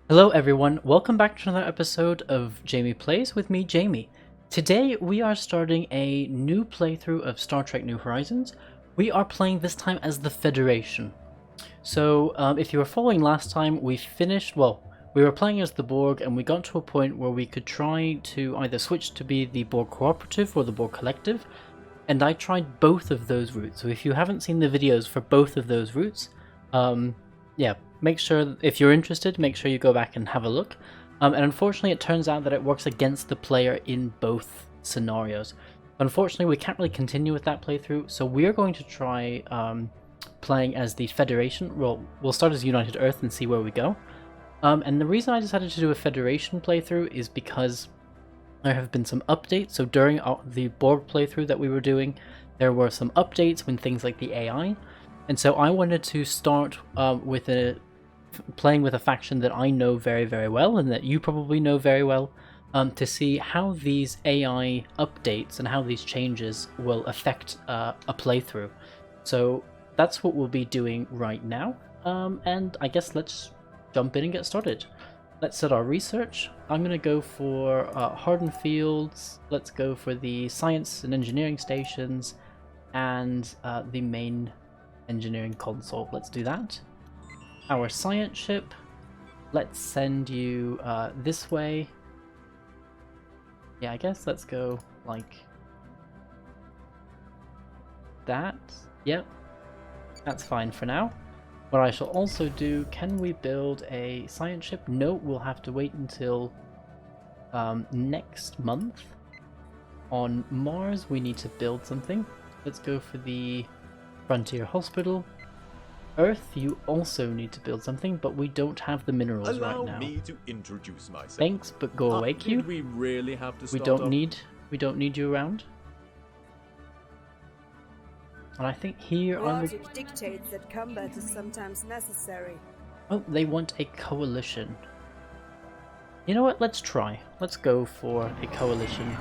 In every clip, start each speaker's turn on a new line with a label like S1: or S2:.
S1: Hello everyone, welcome back to another episode of Jamie Plays with me, Jamie. Today we are starting a new playthrough of Star Trek New Horizons. We are playing this time as the Federation. So if you were following last time, we were playing as the Borg and we got to a point where we could try to either switch to be the Borg Cooperative or the Borg Collective, and I tried both of those routes. So if you haven't seen the videos for both of those routes, yeah, make sure, if you're interested, make sure you go back and have a look. And unfortunately it turns out that it works against the player in both scenarios. Unfortunately we can't really continue with that playthrough, so we're going to try playing as the Federation. We'll start as United Earth and see where we go. And the reason I decided to do a Federation playthrough is because there have been some updates. So during the Borg playthrough that we were doing, there were some updates when things like the AI. And so I wanted to start playing with a faction that I know very, very well, and that you probably know very well, to see how these AI updates and how these changes will affect a playthrough. So that's what we'll be doing right now. And I guess let's jump in and get started. Let's set our research. I'm going to go for hardened fields. Let's go for the science and engineering stations and the main engineering console. Let's do that. Our science ship, let's send you this way. Yeah, I guess let's go like that. Yep, that's fine for now. What I shall also do, can we build a science ship? No, we'll have to wait until next month. On Mars, we need to build something. Let's go for the Frontier Hospital. Earth, you also need to build something, but we don't have the minerals right now.
S2: Allow me to introduce myself.
S1: Thanks, but go away, Q.
S2: Did we really have to
S1: We don't need you around. And I think here
S3: Logic dictates that combat is sometimes necessary.
S1: Oh, they want a coalition. You know what? Let's try. Let's go for a coalition.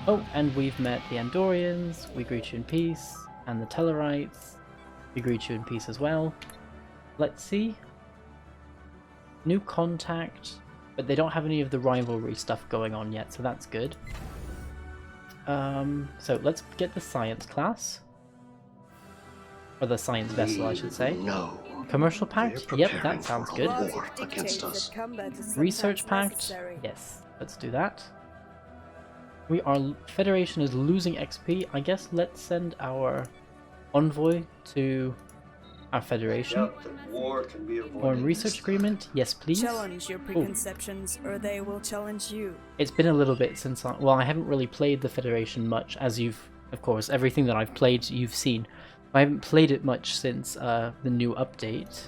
S1: Oh, and we've met the Andorians. We greet you in peace. And the Tellarites. We greet you in peace as well. Let's see. New contact. But they don't have any of the rivalry stuff going on yet, so that's good. So let's get the science class. Or the science vessel, I should say.
S4: No.
S1: Commercial pact? Yep, that sounds good.
S4: War against us.
S1: Research pact? Yes, let's do that. Federation is losing XP. I guess let's send our envoy to our Federation.
S4: Doubt that war can be avoided
S1: Or
S4: this
S1: research
S4: time.
S1: agreement? Yes, please.
S3: Challenge your preconceptions, or they will challenge you.
S1: It's been a little bit since I haven't really played the Federation much, as of course, everything that I've played, you've seen. I haven't played it much since the new update.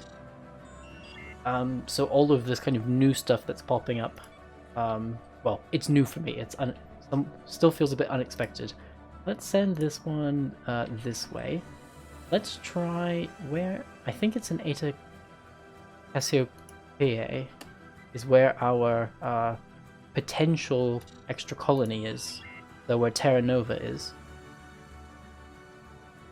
S1: So all of this kind of new stuff that's popping up, well, it's new for me. It's still feels a bit unexpected. Let's send this one this way. Let's try where I think it's in Eta Cassiopeia is where our potential extra colony is, so where Terra Nova is.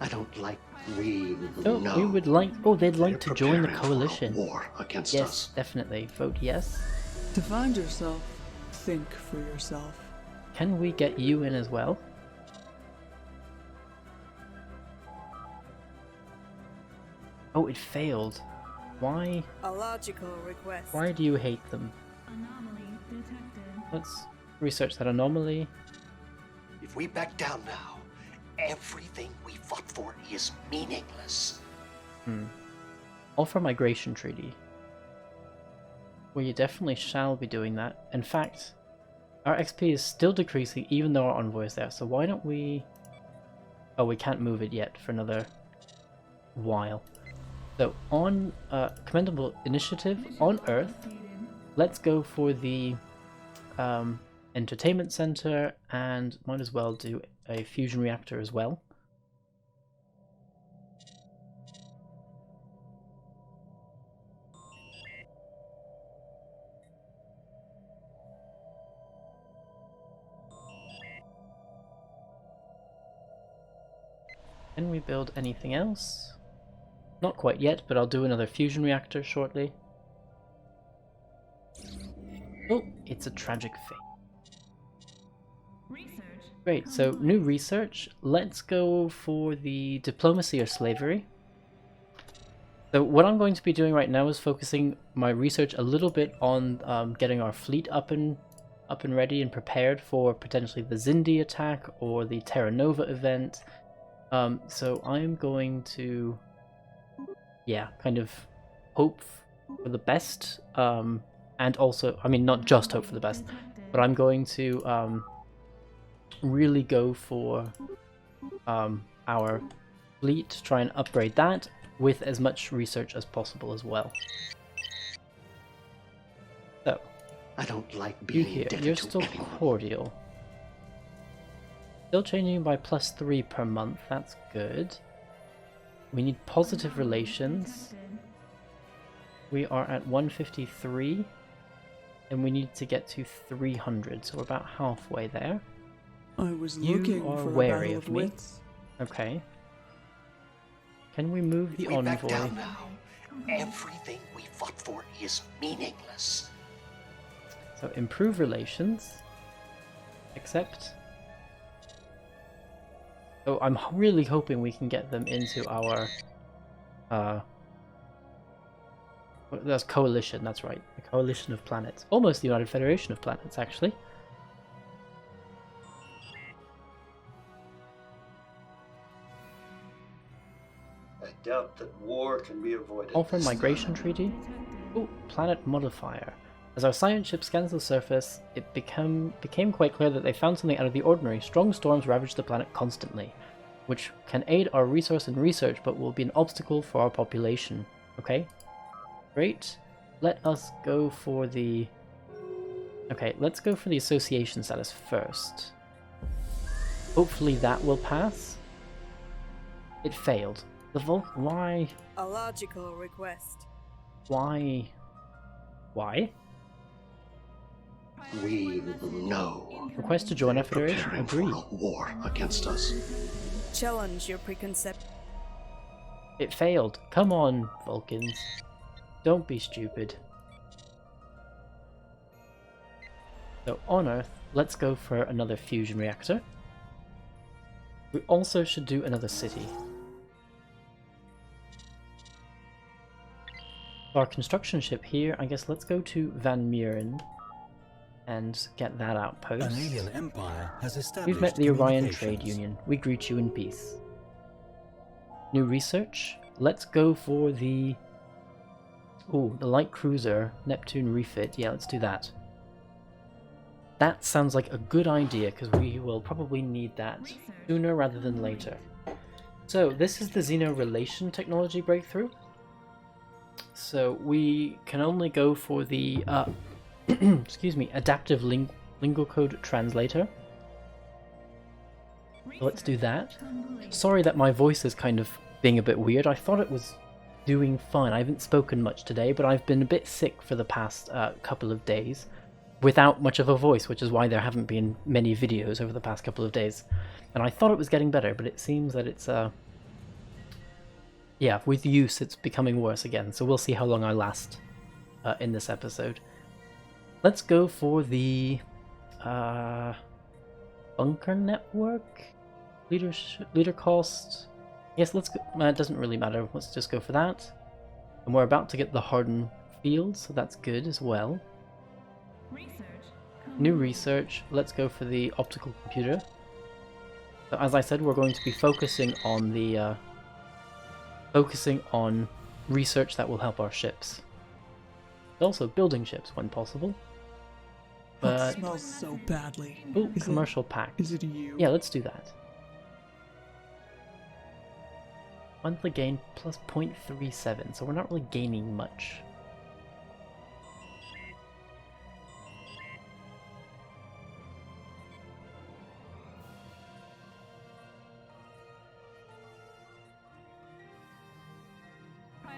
S4: I don't like we.
S1: Oh,
S4: no.
S1: we would like. Oh, they'd like
S4: They're
S1: to join the
S4: preparing for a
S1: coalition.
S4: war against
S1: Yes,
S4: us.
S1: definitely. Vote yes.
S5: To find yourself, think for yourself.
S1: Can we get you in as well? Oh, it failed. Why?
S3: A logical request.
S1: Why do you hate them?
S6: Anomaly detected.
S1: Let's research that anomaly.
S4: If we back down now, everything we fought for is meaningless.
S1: Offer migration treaty. We definitely shall be doing that. In fact, our XP is still decreasing even though our envoy is there. So why don't we... Oh, we can't move it yet for another while. So on Commendable Initiative on Earth, let's go for the Entertainment Center, and might as well do a fusion reactor as well. Can we build anything else? Not quite yet, but I'll do another fusion reactor shortly. Oh, it's a tragic fate.
S6: Research.
S1: Great, so new research. Let's go for the diplomacy or slavery. So what I'm going to be doing right now is focusing my research a little bit on getting our fleet up and ready and prepared for potentially the Zindi attack or the Terra Nova event. So I'm going to, yeah, kind of hope for the best, and also, I mean, not just hope for the best, but I'm going to really go for our fleet, try and upgrade that with as much research as possible as well. So,
S4: I don't like
S1: you
S4: being
S1: here,
S4: indebted
S1: you're
S4: to
S1: still
S4: anyone.
S1: cordial. Still changing by +3 per month, that's good. We need positive relations.
S6: Detected.
S1: We are at 153, and we need to get to 300, so we're about halfway there.
S5: I was
S1: You
S5: looking
S1: are
S5: for a
S1: wary
S5: battle
S1: of
S5: of
S1: me.
S5: wits.
S1: Okay. Can we move the
S4: If we back
S1: envoy?
S4: down now, everything we fought for is meaningless.
S1: So improve relations. Accept. So I'm really hoping we can get them into our that's coalition, that's right. The coalition of planets. Almost the United Federation of Planets, actually.
S7: I doubt that war can be avoided.
S1: Offer
S7: this
S1: migration
S7: time.
S1: treaty.
S6: Detected.
S1: Oh, planet modifier. As our science ship scans the surface, it became quite clear that they found something out of the ordinary. Strong storms ravage the planet constantly, which can aid our resource and research, but will be an obstacle for our population. Okay, great. Let us go for the... Okay, let's go for the association status first. Hopefully that will pass. It failed. The why?
S3: A logical request.
S1: Why? Why?
S4: We know.
S1: Request to join our federation.
S4: Preparing
S1: Agree.
S4: for a war against us.
S3: Challenge your preconcept.
S1: It failed. Come on, Vulcans. Don't be stupid. So on Earth, let's go for another fusion reactor. We also should do another city. Our construction ship here, I guess let's go to Van Muren and get that outpost.
S8: An alien empire has established
S1: We've met the Orion Trade
S8: communications.
S1: Union. We greet you in peace. New research. Let's go for the... Ooh, the light cruiser Neptune refit. Yeah, let's do that. That sounds like a good idea, because we will probably need that sooner rather than later. So, this is the Xeno Relation Technology breakthrough. So, we can only go for the, excuse me, Adaptive Lingual Code Translator. So let's do that. Sorry that my voice is kind of being a bit weird. I thought it was doing fine. I haven't spoken much today, but I've been a bit sick for the past couple of days without much of a voice, which is why there haven't been many videos over the past couple of days. And I thought it was getting better, but it seems that it's, yeah, with use it's becoming worse again. So we'll see how long I last in this episode. Let's go for the bunker network? Leader cost. Yes, let's go. It doesn't really matter. Let's just go for that. And we're about to get the hardened field, so that's good as well. New research. Let's go for the optical computer. So as I said, we're going to be focusing on the research that will help our ships. Also building ships when possible.
S5: That
S1: But
S5: smells so badly.
S1: oh,
S5: Is
S1: commercial pack.
S5: Is it you?
S1: Yeah, let's do that. Monthly gain plus 0.37, so we're not really gaining much.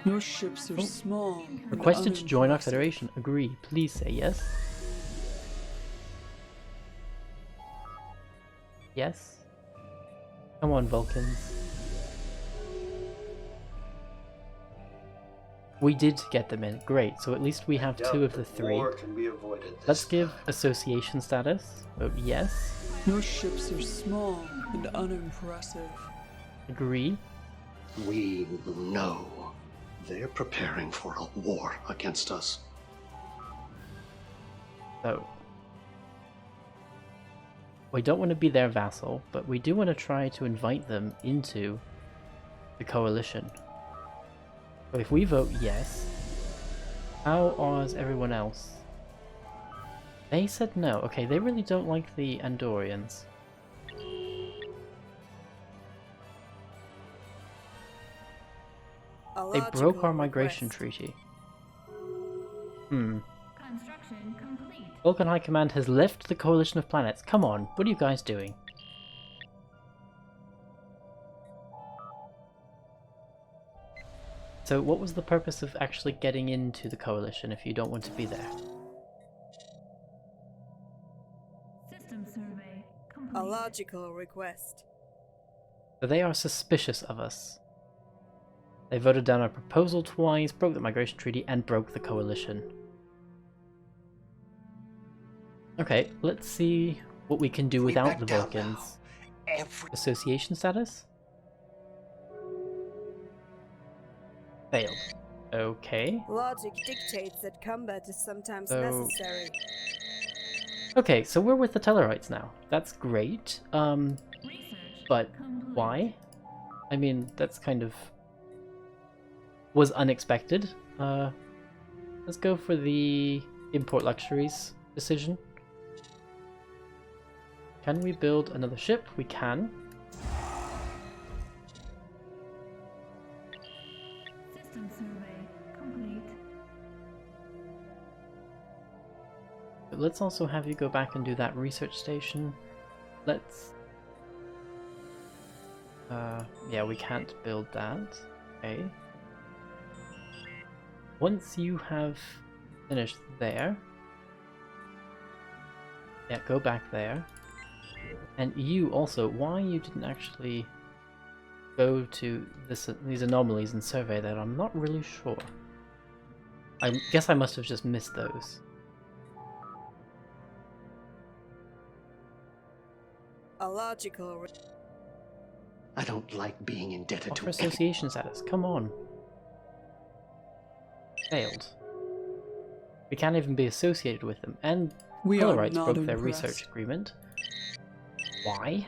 S5: Your ships are small. and
S1: Requested to join our
S5: unimpressive.
S1: federation. Agree. Please say yes. Yes. Come on, Vulcans. We did get them in. Great. So at least we have
S7: Doubt
S1: 2 of the
S7: that
S1: 3.
S7: war can be avoided this
S1: Let's give
S7: time.
S1: association status. Oh, yes.
S5: Your ships are small and unimpressive.
S1: Agree.
S4: We know they're preparing for a war against us.
S1: So, we don't want to be their vassal, but we do want to try to invite them into the coalition. So if we vote yes, how is everyone else? They said no. Okay, they really don't like the Andorians. They broke our migration treaty.
S6: Construction complete.
S1: Vulcan High Command has left the coalition of planets. Come on, what are you guys doing? So what was the purpose of actually getting into the coalition if you don't want to be there?
S6: System survey complete.
S3: A logical request.
S1: So they are suspicious of us. They voted down our proposal twice, broke the migration treaty, and broke the coalition. Okay, let's see what we can do
S4: We
S1: without
S4: back
S1: the
S4: down
S1: Vulcans.
S4: now. Every
S1: Association status? Failed. Okay.
S3: Logic dictates that combat is sometimes
S1: So-
S3: necessary.
S1: Okay, so we're with the Tellarites now. That's great.
S6: Research
S1: But
S6: complete.
S1: why? I mean, that's kind of... was unexpected. Let's go for the import luxuries decision. Can we build another ship? We can.
S6: System survey complete.
S1: But let's also have you go back and do that research station. Let's... yeah, we can't build that. Okay. Once you have finished there... yeah, go back there. And you also, why you didn't actually go to these anomalies and survey that, I'm not really sure. I guess I must have just missed those.
S3: A logical
S4: I don't like being indebted
S1: Offer
S4: to
S1: association status, come on. Failed. We can't even be associated with them, and
S5: We are
S1: Tellarites
S5: not
S1: broke their
S5: impressed.
S1: research agreement. Why?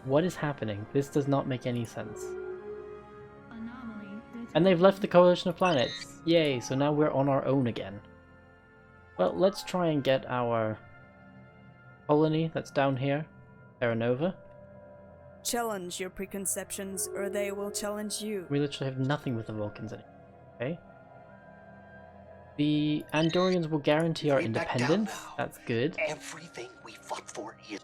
S1: What is happening? This does not make any sense.
S6: Anomaly detected.
S1: And they've left the coalition of planets. Yay, so now we're on our own again. Well, let's try and get our colony that's down here, Terra Nova.
S3: challenge your preconceptions, or they will challenge you.
S1: We literally have nothing with the Vulcans anymore. Okay. The Andorians will guarantee our
S4: We back down
S1: independence.
S4: now.
S1: That's good.
S4: Everything we fought for is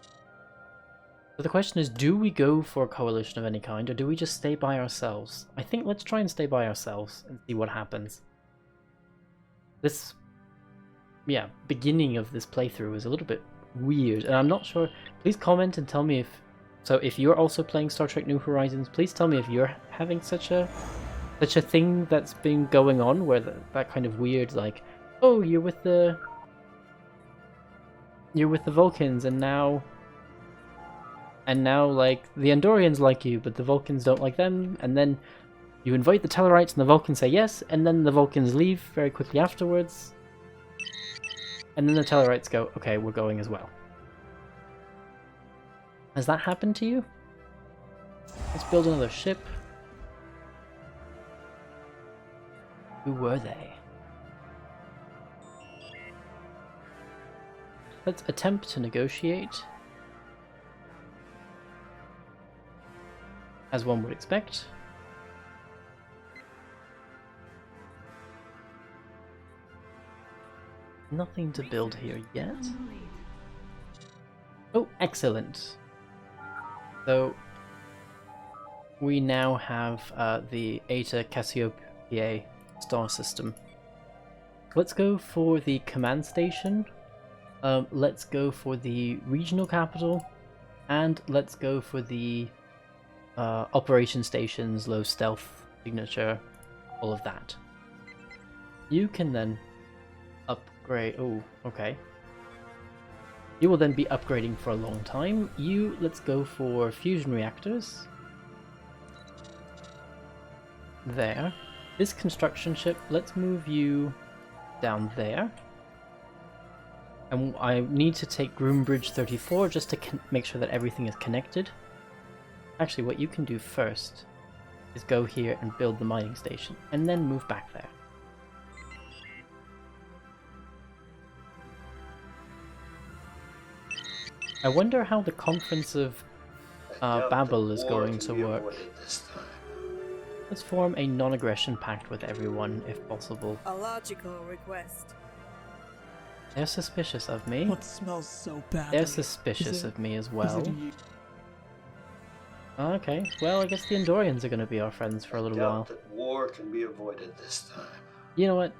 S1: So the question is, do we go for a coalition of any kind, or do we just stay by ourselves? I think let's try and stay by ourselves and see what happens. This, yeah, beginning of this playthrough is a little bit weird, and I'm not sure. Please comment and tell me if... So if you're also playing Star Trek New Horizons, please tell me if you're having such a thing that's been going on, where that kind of weird, like, oh, you're with the Vulcans, and now like the Andorians like you, but the Vulcans don't like them, and then you invite the Tellarites and the Vulcans say yes, and then the Vulcans leave very quickly afterwards, and then the Tellarites go, okay, we're going as well. Has that happened to you? Let's build another ship. Who were they? Let's attempt to negotiate. As one would expect. Nothing to build here yet.
S6: Complete.
S1: Oh, excellent. So, we now have the Eta Cassiopeia star system. Let's go for the command station. Let's go for the regional capital. And let's go for the operation station's low stealth signature all of that. You can then upgrade. Oh, okay. You will then be upgrading for a long time. Let's go for fusion reactors. There. This construction ship, let's move you down there. And I need to take Groombridge 34 just to make sure that everything is connected. Actually, what you can do first is go here and build the mining station, and then move back there. I wonder how the Conference of Babel is going to work. Let's form a non-aggression pact with everyone, if possible.
S3: A logical request.
S1: They're suspicious of me.
S5: What smells so bad?
S1: They're suspicious of me as well. Okay, well, I guess the Andorians are going to be our friends for a little while.
S7: That war can be avoided this time.
S1: You know what?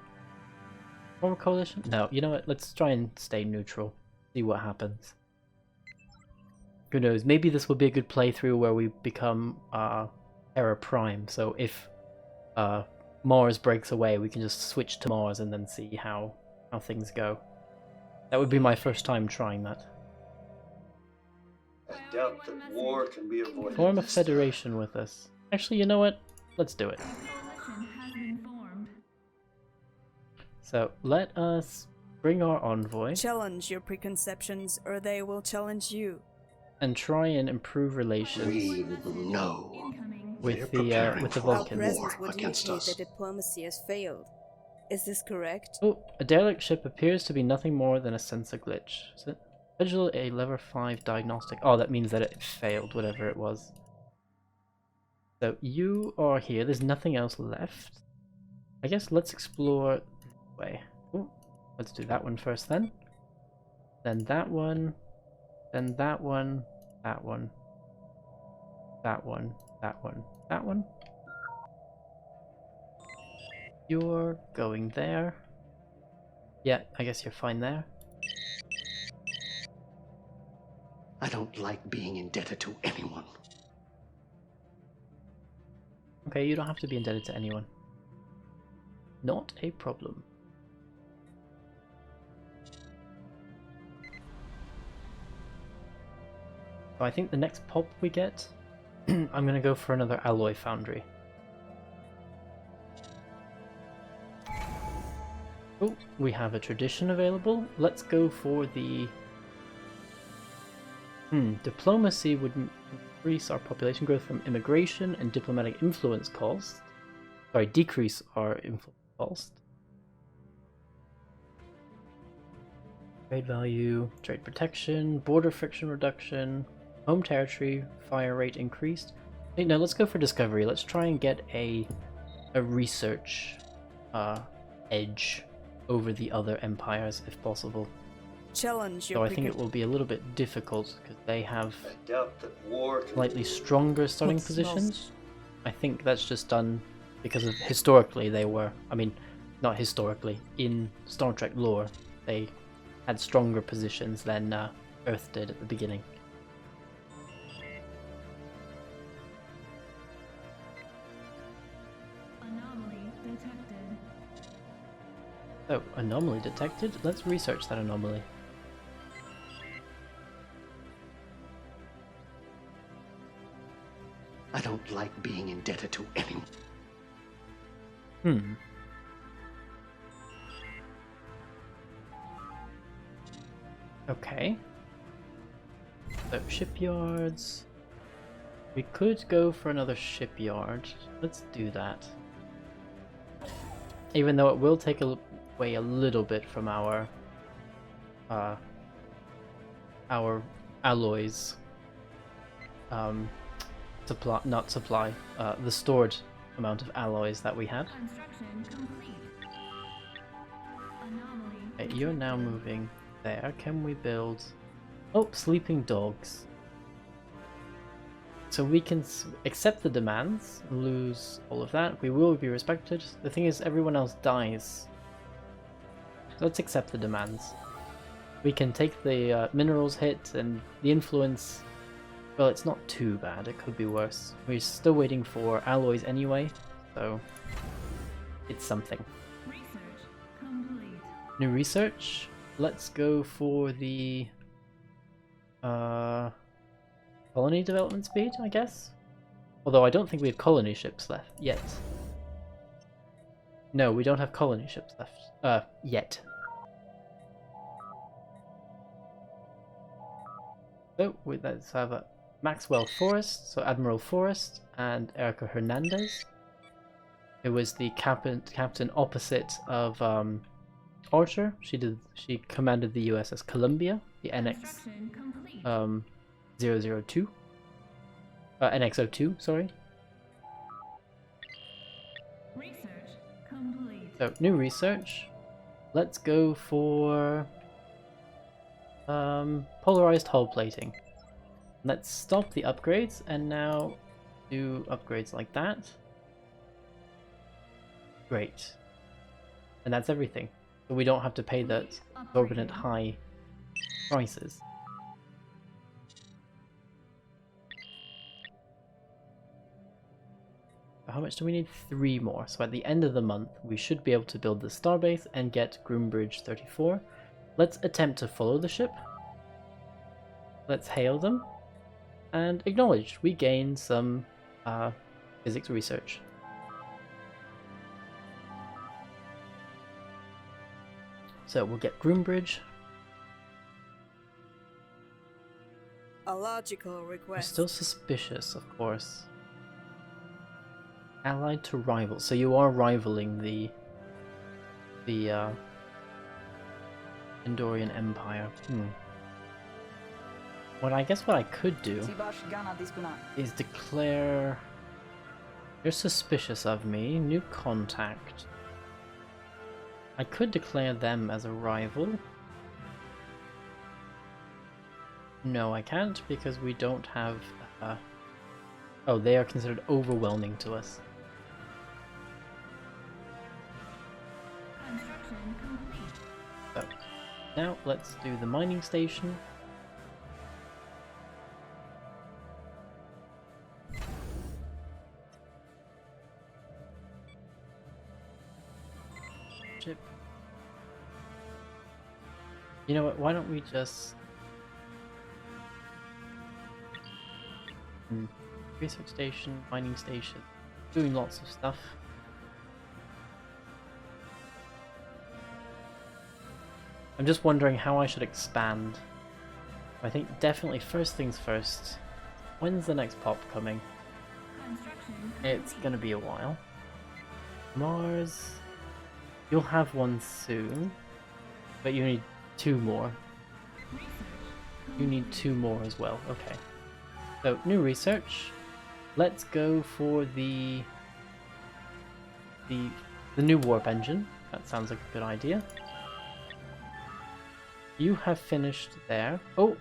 S1: Form a coalition? No, you know what? Let's try and stay neutral. See what happens. Who knows? Maybe this will be a good playthrough where we become Terra Prime. So if Mars breaks away, we can just switch to Mars and then see how things go. That would be my first time trying that.
S7: I doubt that war can be avoided.
S1: Form a
S7: this time.
S1: federation with us. Actually, you know what? Let's do it.
S6: Coalition has been formed.
S1: So let us bring our envoy
S3: Challenge your preconceptions, or they will challenge you.
S1: and try and improve relations
S4: We know
S6: Incoming.
S1: with
S4: They're
S1: the
S4: preparing
S3: Our
S1: Vulcans.
S4: war
S3: presence would
S4: against
S3: indicate
S4: us.
S3: that diplomacy has failed. Is this correct?
S1: Oh, a derelict ship appears to be nothing more than a sensor glitch. Schedule a level 5 diagnostic. Oh, that means that it failed, whatever it was. So you are here. There's nothing else left. I guess let's explore this way. Oh, let's do that one first then. Then that one. Then that one. That one. That one. That one. That one. You're going there. Yeah, I guess you're fine there.
S4: I don't like being indebted to anyone.
S1: Okay, you don't have to be indebted to anyone. Not a problem. So I think the next pop we get, I'm gonna go for another alloy foundry. Oh, we have a tradition available. Let's go for the... diplomacy would increase our population growth from immigration and diplomatic influence cost. Sorry, decrease our influence cost. Trade value, trade protection, border friction reduction, home territory, fire rate increased. Hey, no, let's go for discovery. Let's try and get a research edge over the other empires if possible.
S3: Challenge your
S1: So I think it will be a little bit difficult because they have
S7: I doubt that war can
S1: slightly stronger starting
S5: What smells-
S1: positions. I think that's just done because of historically they were, I mean, not historically, in Star Trek lore, they had stronger positions than Earth did at the beginning.
S6: Anomaly detected.
S1: Oh, anomaly detected? Let's research that anomaly.
S4: I don't like being indebted to anyone.
S1: Okay. So, shipyards. We could go for another shipyard. Let's do that. Even though it will take away a little bit from our alloys. The stored amount of alloys that we had.
S6: Construction complete. Anomaly.
S1: Okay, you're now moving there. Can we build... Oh, sleeping dogs. So we can accept the demands, lose all of that. We will be respected. The thing is, everyone else dies. So let's accept the demands. We can take the minerals hit and the influence. Well, it's not too bad. It could be worse. We're still waiting for alloys anyway, so it's something.
S6: Research complete.
S1: New research. Let's go for the colony development speed, I guess. Although I don't think we have colony ships left yet. No, we don't have colony ships left yet. So let's have a Maxwell Forrest, so Admiral Forrest, and Erica Hernandez. It was the captain opposite of Archer. She commanded the USS Columbia, the NX
S6: Construction complete.
S1: 002. NX-02, sorry.
S6: Research complete.
S1: So new research. Let's go for polarized hull plating. Let's stop the upgrades and now do upgrades like that. Great. And that's everything. So we don't have to pay the exorbitant high prices. How much do we need? 3 more. So at the end of the month, we should be able to build the starbase and get Groombridge 34. Let's attempt to follow the ship. Let's hail them. And acknowledge. We gain some physics research. So we'll get Groombridge.
S3: A logical
S1: We're
S3: request.
S1: still suspicious, of course. Allied to rival. So you are rivaling the Andorian Empire. What I could do is declare you're suspicious of me. New contact. I could declare them as a rival. No, I can't because we don't have. Oh, they are considered overwhelming to us.
S6: Construction complete.
S1: So now let's do the mining station. Ship. You know what? Why don't we just research station, mining station, doing lots of stuff. I'm just wondering how I should expand. I think definitely first things first. When's the next pop coming?
S6: Construction
S1: It's gonna be a while. Mars. You'll have one soon. But you need 2 more.
S6: research.
S1: You need 2 more as well. Okay. So, new research. Let's go for the new warp engine. That sounds like a good idea. You have finished there. Oh!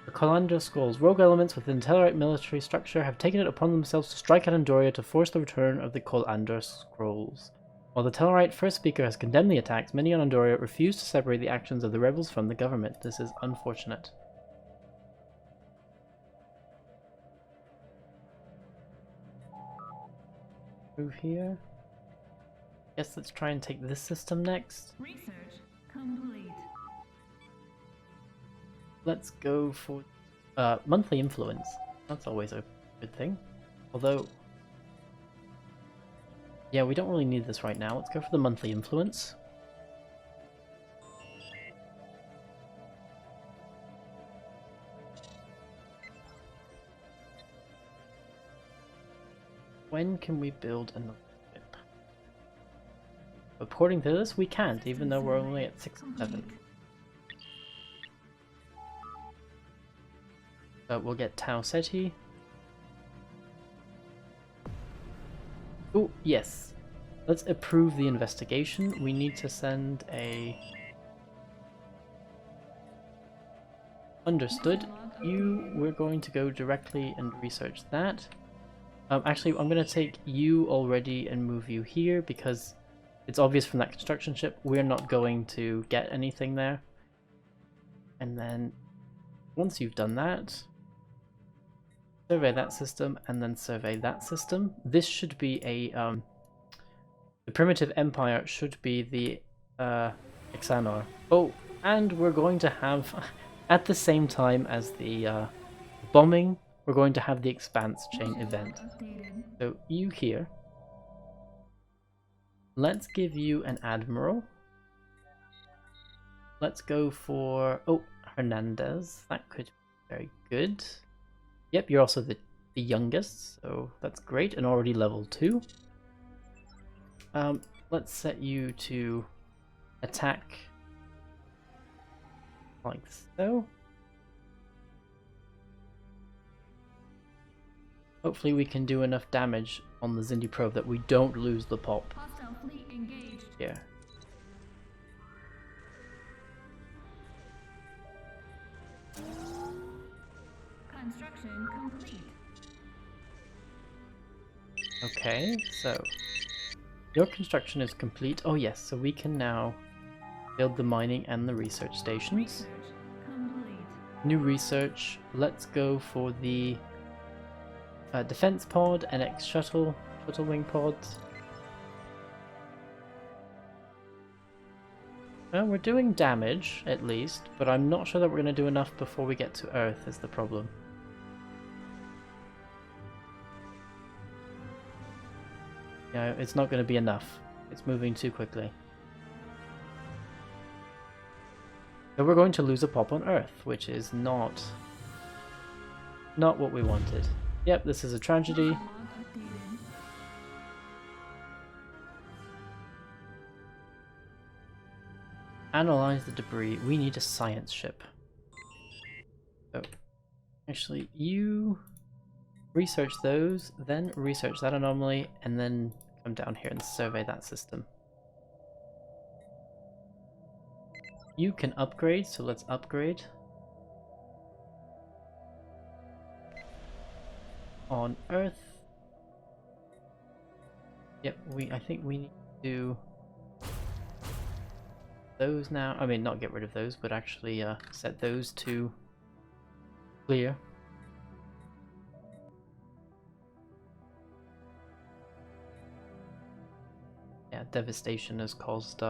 S1: The Colandra Scrolls. Rogue elements within the Tellarite military structure have taken it upon themselves to strike at Andoria to force the return of the Colandra Scrolls. While the Tellarite First Speaker has condemned the attacks, many on Andoria refuse to separate the actions of the rebels from the government. This is unfortunate. Move here. Guess let's try and take this system next.
S6: Research complete.
S1: Let's go for monthly influence. That's always a good thing. Although, yeah, we don't really need this right now. Let's go for the monthly influence. When can we build another ship? According to this, we can't, even though we're only at 6 and 7. We'll get Tau Ceti. Oh, yes. Let's approve the investigation. We need to send a... Understood. We're going to go directly and research that. Actually, I'm going to take you already and move you here because it's obvious from that construction ship we're not going to get anything there. And then once you've done that, survey that system and then survey that system. This should be a The primitive empire should be the Xanor. Oh, and we're going to have, at the same time as the bombing, we're going to have the Expanse Chain event.
S6: Updated.
S1: So you here. Let's give you an admiral. Let's go for Hernandez. That could be very good. Yep, you're also the youngest, so that's great, and already level 2. Let's set you to attack like so. Hopefully we can do enough damage on the Zindi probe that we don't lose the pop.
S6: Hostile fleet engaged.
S1: Yeah.
S6: Construction complete.
S1: Okay, so your construction is complete. Oh yes, so we can now build the mining and the research stations.
S6: Research complete.
S1: New research. Let's go for the defense pod, NX shuttle wing pods. Well, we're doing damage at least, but I'm not sure that we're going to do enough before we get to Earth is the problem. Yeah, it's not going to be enough. It's moving too quickly. So we're going to lose a pop on Earth, which is not what we wanted. Yep, this is a tragedy.
S6: Log updated.
S1: Analyze the debris. We need a science ship. So, actually, you research those, then research that anomaly, and then come down here and survey that system. You can upgrade, so let's upgrade. On Earth. Yep, I think we need to do those now. I mean, not get rid of those, but actually set those to clear. Yeah, devastation has caused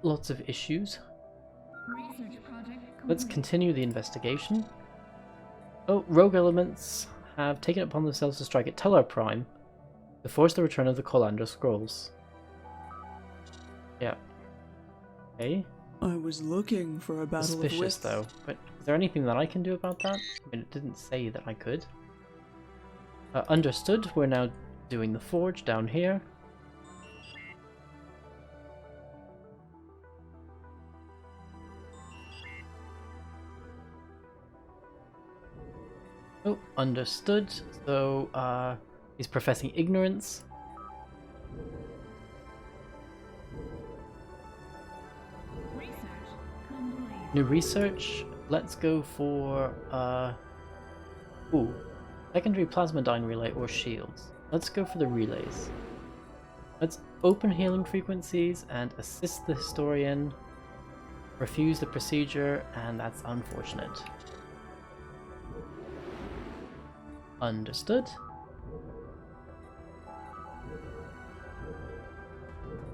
S1: lots of issues.
S6: Research project
S1: Let's
S6: complete.
S1: continue the investigation. Oh, rogue elements have taken it upon themselves to strike at Terra Prime to force the return of the Colandra scrolls. Yeah. Okay.
S5: I was looking for a battle of
S1: Suspicious
S5: wits.
S1: though. But is there anything that I can do about that? I mean, it didn't say that I could. Understood. We're now doing the forge down here. Oh, understood. So, he's professing ignorance.
S6: Research complete.
S1: New research. Let's go for, ooh, secondary plasmadyne relay or shields. Let's go for the relays. Let's open healing frequencies and assist the historian. Refuse the procedure, and that's unfortunate. Understood.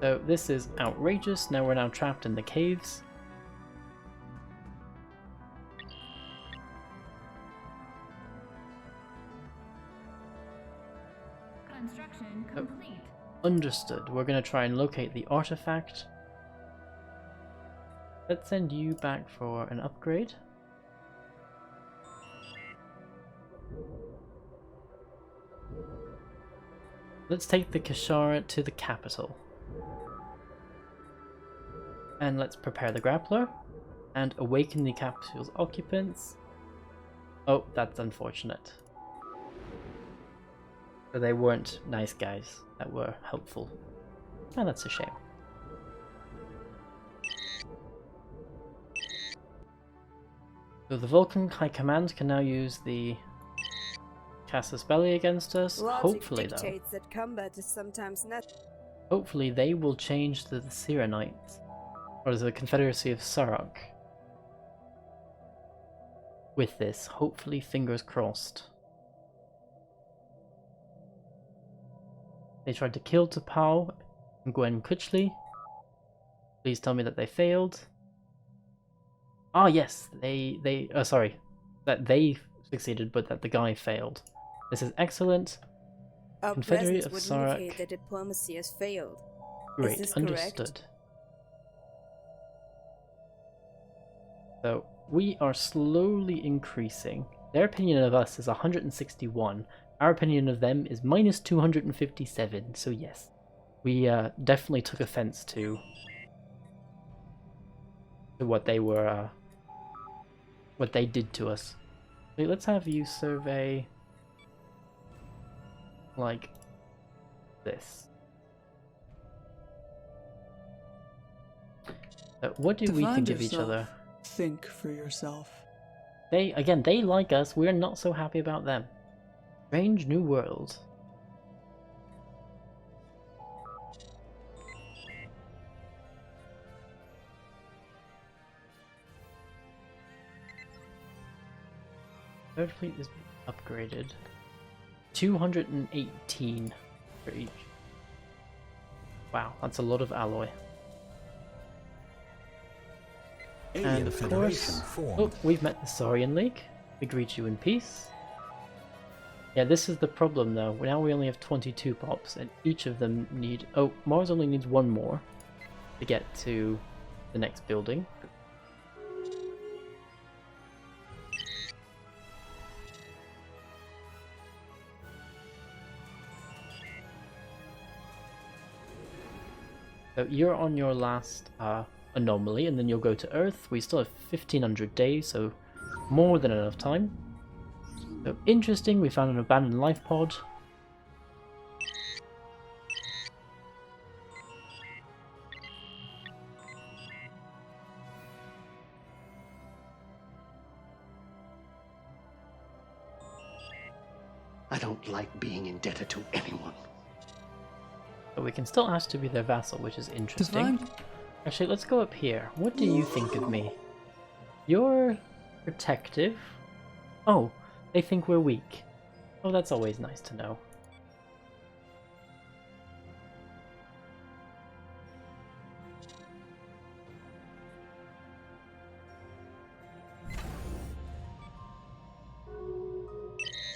S1: So this is outrageous. Now we're trapped in the caves.
S6: Construction complete.
S1: Understood. We're going to try and locate the artifact. Let's send you back for an upgrade. Let's take the Kashara to the capital. And let's prepare the grappler. And awaken the capsule's occupants. Oh, that's unfortunate. So they weren't nice guys that were helpful. And that's a shame. So the Vulcan High Command can now use the Casus Belli against us.
S3: Logic
S1: Hopefully, though.
S3: dictates that combat is sometimes not.
S1: Hopefully they will change to the Sirenites. Or the Confederacy of Sarok. With this, hopefully, fingers crossed. They tried to kill T'Pau and Gwen Critchley. Please tell me that they failed. Ah, yes, sorry, that they succeeded, but that the guy failed. This is excellent.
S3: Our
S1: Confederate
S3: presence
S1: of
S3: would
S1: Sarek.
S3: indicate that diplomacy has failed.
S1: Great,
S3: this correct?
S1: understood. So, we are slowly increasing. Their opinion of us is 161. Our opinion of them is minus 257. So yes, we definitely took offense to what they were, what they did to us. So let's have you survey like this. What do we
S5: Define
S1: think of each
S5: yourself.
S1: other?
S5: Think for yourself.
S1: They like us, we're not so happy about them. Strange new world. Third fleet is upgraded. 218 for each. Wow, that's a lot of alloy.
S8: Alien
S1: And of
S8: Federation
S1: course,
S8: formed.
S1: oh, we've met the Saurian League. We greet you in peace. Yeah, this is the problem though. Now we only have 22 pops, and each of them need... Oh, Mars only needs one more to get to the next building. So you're on your last anomaly, and then you'll go to Earth. We still have 1500 days, so more than enough time. So interesting, we found an abandoned life pod.
S4: I don't like being indebted to anyone.
S1: But we can still ask to be their vassal, which is interesting.
S5: Define.
S1: Actually, let's go up here. What do you think of me? You're protective. Oh, they think we're weak. Oh, that's always nice to know.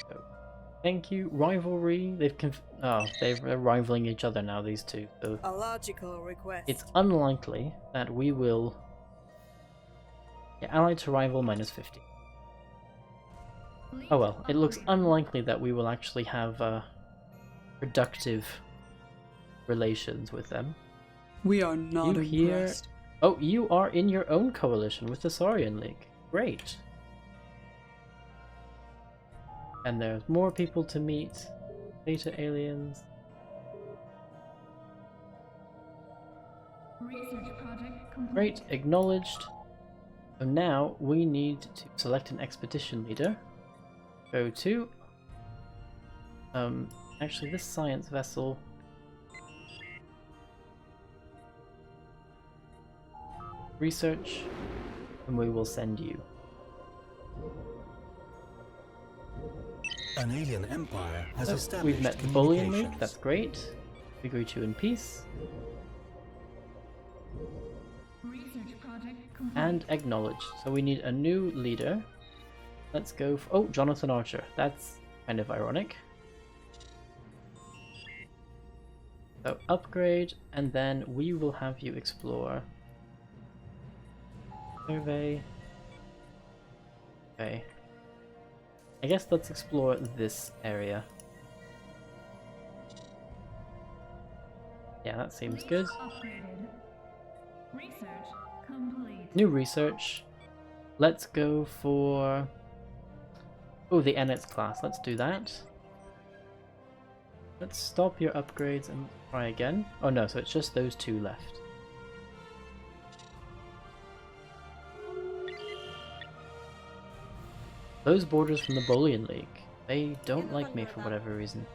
S1: So, thank you. Rivalry. They're rivaling each other now, these two. So
S3: A logical request.
S1: it's unlikely that we will... Yeah, allied to rival minus 50. Oh well, it looks unlikely that we will actually have productive relations with them.
S5: We are not
S1: You here-
S5: impressed.
S1: Oh, you are in your own coalition with the Saurian League. Great. And there's more people to meet. Beta aliens.
S6: Research project complete.
S1: Great, acknowledged. So now we need to select an expedition leader. Go to... actually this science vessel... Research, and we will send you.
S8: An alien empire has
S1: So,
S8: established
S1: we've met the Bullion League,
S8: communications.
S1: that's great. We greet you in peace.
S6: Research project complete.
S1: And acknowledged. So we need a new leader. Let's go for... Oh, Jonathan Archer. That's kind of ironic. So upgrade, and then we will have you explore. Survey. Okay. I guess let's explore this area. Yeah, that seems good.
S6: Upgraded. Research complete.
S1: New research. Let's go for... Oh, the NX class. Let's do that. Let's stop your upgrades and try again. Oh no, so it's just those two left. Those borders from the Bullion League. They don't like me for whatever reason.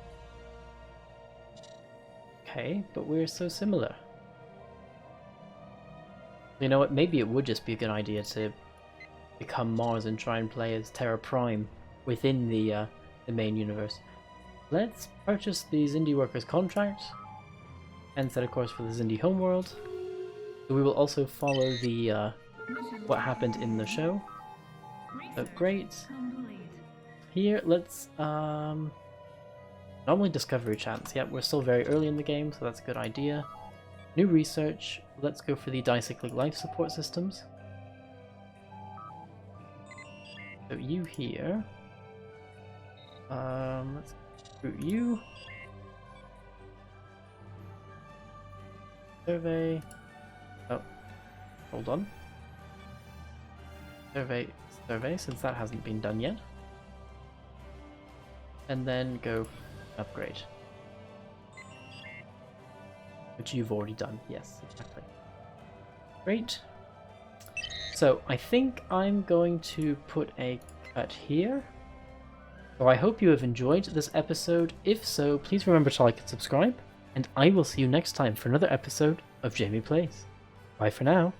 S1: Okay, but we're so similar. You know what, maybe it would just be a good idea to become Mars and try and play as Terra Prime within the main universe. let's purchase the Zindi workers contract and set a course for the Zindi homeworld. We will also follow the what happened in the show. So great.
S6: Complete.
S1: Here, let's normally discovery chance. Yep, we're still very early in the game, so that's a good idea. New research. Let's go for the dicyclic life support systems. So you here. Let's recruit you. Survey. Oh, hold on. Survey, since that hasn't been done yet. And then go upgrade. Which you've already done, yes, exactly. Great. So I think I'm going to put a cut here. So I hope you have enjoyed this episode. If so, please remember to like and subscribe. And I will see you next time for another episode of Jamie Plays. Bye for now.